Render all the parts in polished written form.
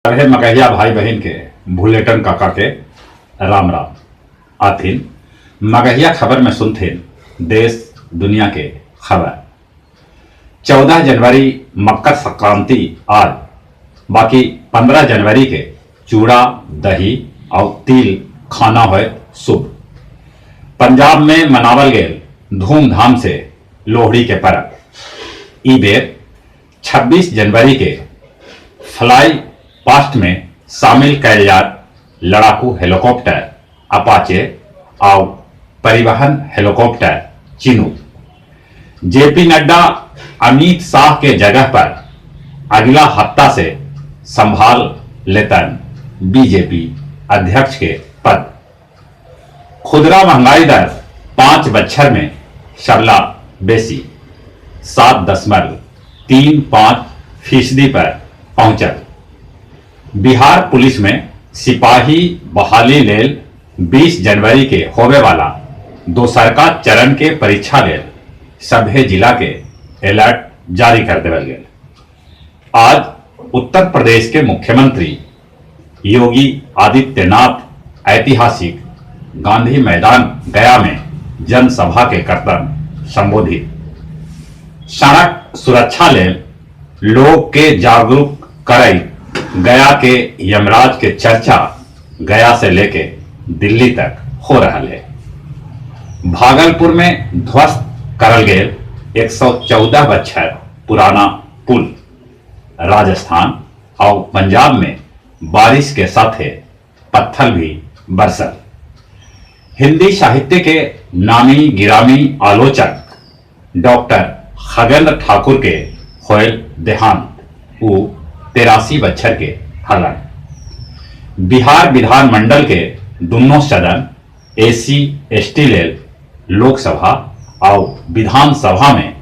सभे मगहिया भाई बहन के भूलेटन काका के राम राम आथिन। मगहिया खबर में सुनथिन देश दुनिया के खबर। 14 जनवरी मकर संक्रांति आज, बाकी 15 जनवरी के चूड़ा दही और तिल खाना है शुभ। पंजाब में मनावल गेल धूमधाम से लोहड़ी के पर्व। ई बेर 26 जनवरी के फ्लाई पास्ट में शामिल कैल जात लड़ाकू हेलीकॉप्टर अपाचे और परिवहन helicopter Chinook. JP Nadda Amit Shah के जगह पर अगला हफ्ता से संभाल लेतन बीजेपी अध्यक्ष के पद। खुदरा महंगाई दर 5 बछर में शबला बेसी 7.35% पर पहुंचल। बिहार पुलिस में सिपाही बहाली लेल 20 जनवरी के होवे वाला दोसरका चरण के परीक्षा लेल सभे जिला के अलर्ट जारी कर देवल गेल। आज उत्तर प्रदेश के मुख्यमंत्री योगी आदित्यनाथ ऐतिहासिक गांधी मैदान गया में जनसभा के करतन संबोधित। सड़क सुरक्षा लेल लोग के जागरूक करई गया के यमराज के चर्चा गया से लेके दिल्ली तक हो रहा है। भागलपुर में ध्वस्त करल गेल 114 बछर पुराना पुल। राजस्थान और पंजाब में बारिश के साथ पत्थर भी बरसल। हिंदी साहित्य के नामी गिरामी आलोचक डॉक्टर खगेंद्र ठाकुर के होयल देहांत। 83 बछर के हलन। बिहार विधानमंडल के दोनों सदन एसी एसटी लेल लोकसभा और विधानसभा में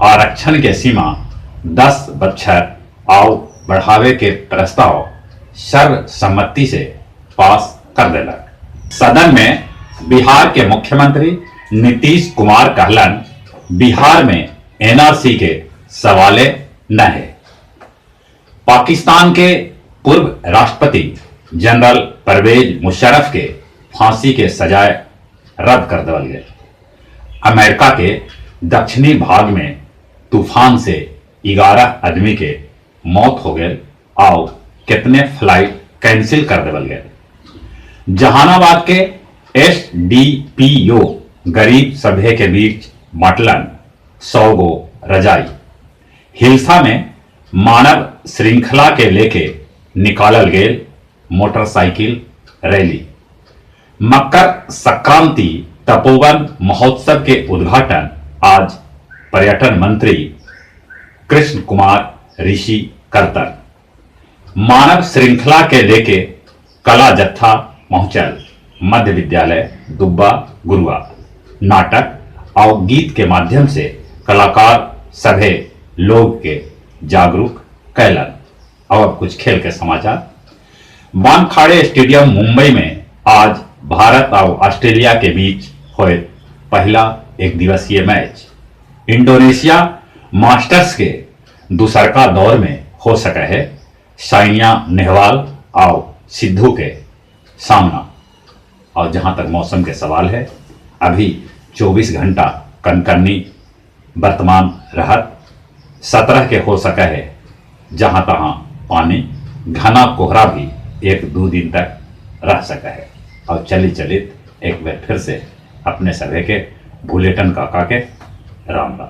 आरक्षण के सीमा 10 बछर और बढ़ावे के प्रस्ताव सर्वसम्मति से पास कर देलक। सदन में बिहार के मुख्यमंत्री नीतीश कुमार कहलन बिहार में एनआरसी के सवाले न है। पाकिस्तान के पूर्व राष्ट्रपति जनरल परवेज मुशर्रफ के फांसी के सजाए रद्द कर देवल गए। अमेरिका के दक्षिणी भाग में तूफान से 11 आदमी के मौत हो गए और कितने फ्लाइट कैंसिल कर देवल गए। जहानाबाद के एसडीपीओ गरीब सभ्य के बीच बांटलन 100 गो रजाई। हिल्सा में मानव श्रृंखला के लेके निकालल गेल मोटरसाइकिल रैली। मकर संक्रांति तपोवन महोत्सव के उद्घाटन आज पर्यटन मंत्री कृष्ण कुमार ऋषि करतन। मानव श्रृंखला के लेके कला जत्था पहुंचल मध्य विद्यालय दुब्बा गुरुआ। नाटक और गीत के माध्यम से कलाकार सभे लोग के जागरूक कैलन। और कुछ खेल के समाचार। वानखाड़े स्टेडियम मुंबई में आज भारत और ऑस्ट्रेलिया के बीच हुए पहला एक दिवसीय मैच। इंडोनेशिया मास्टर्स के दूसरका दौर में हो सका है साइना नेहवाल और सिद्धू के सामना। और जहां तक मौसम के सवाल है, अभी 24 घंटा कनकनी वर्तमान रहत 17 के हो सका है। जहां तहां पानी घना कोहरा भी 1-2 दिन तक रह सका है। और चलित एक बार फिर से अपने सभे के भूलेटन काका के राम राम।